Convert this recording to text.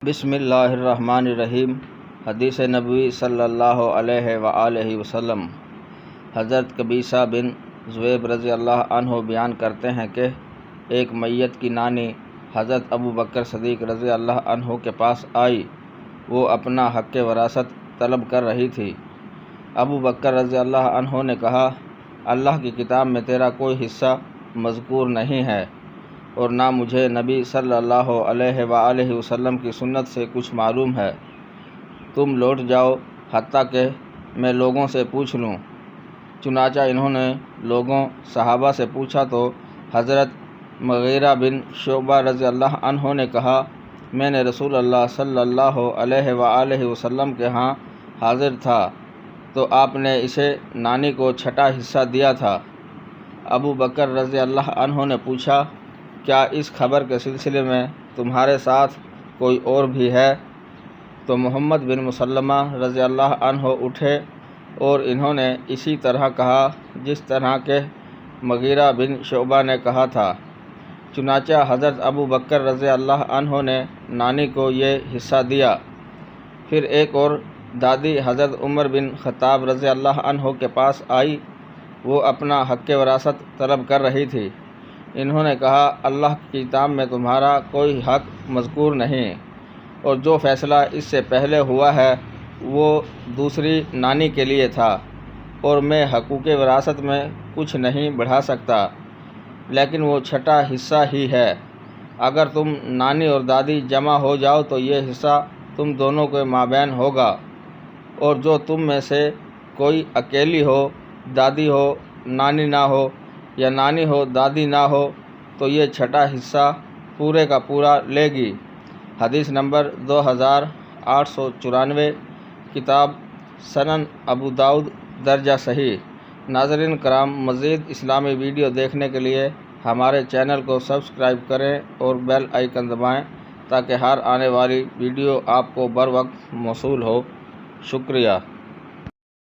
بسم اللہ الرحمن الرحیم۔ حدیث نبوی صلی اللہ علیہ وآلہ وسلم۔ حضرت قبیصہ بن ذؤیب رضی اللہ عنہ بیان کرتے ہیں کہ ایک میت کی نانی حضرت ابو بکر صدیق رضی اللہ عنہ کے پاس آئی۔ وہ اپنا حق وراثت طلب کر رہی تھی۔ ابو بکر رضی اللہ عنہ نے کہا، اللہ کی کتاب میں تیرا کوئی حصہ مذکور نہیں ہے اور نہ مجھے نبی صلی اللہ علیہ وآلہ وسلم کی سنت سے کچھ معلوم ہے۔ تم لوٹ جاؤ حتیٰ کہ میں لوگوں سے پوچھ لوں۔ چنانچہ انہوں نے صحابہ سے پوچھا تو حضرت مغیرہ بن شعبہ رضی اللہ عنہ نے کہا، میں نے رسول اللہ صلی اللہ علیہ وآلہ وسلم کے ہاں حاضر تھا تو آپ نے اسے نانی کو چھٹا حصہ دیا تھا۔ ابو بکر رضی اللہ عنہ نے پوچھا، کیا اس خبر کے سلسلے میں تمہارے ساتھ کوئی اور بھی ہے؟ تو محمد بن مسلمہ رضی اللہ عنہ اٹھے اور انہوں نے اسی طرح کہا جس طرح کہ مغیرہ بن شعبہ نے کہا تھا۔ چنانچہ حضرت ابو بکر رضی اللہ عنہ نے نانی کو یہ حصہ دیا۔ پھر ایک اور دادی حضرت عمر بن خطاب رضی اللہ عنہ کے پاس آئی۔ وہ اپنا حق وراثت طلب کر رہی تھی۔ انہوں نے کہا، اللہ کی کتاب میں تمہارا کوئی حق مذکور نہیں اور جو فیصلہ اس سے پہلے ہوا ہے وہ دوسری نانی کے لیے تھا اور میں حقوق وراثت میں کچھ نہیں بڑھا سکتا، لیکن وہ چھٹا حصہ ہی ہے۔ اگر تم نانی اور دادی جمع ہو جاؤ تو یہ حصہ تم دونوں کے مابین ہوگا، اور جو تم میں سے کوئی اکیلی ہو، دادی ہو نانی نہ ہو یا نانی ہو دادی نہ ہو تو یہ چھٹا حصہ پورے کا پورا لے گی۔ حدیث نمبر 2894، کتاب سنن ابو داؤد، درجہ صحیح۔ ناظرین کرام، مزید اسلامی ویڈیو دیکھنے کے لیے ہمارے چینل کو سبسکرائب کریں اور بیل آئیکن دبائیں تاکہ ہر آنے والی ویڈیو آپ کو بر وقت موصول ہو۔ شکریہ۔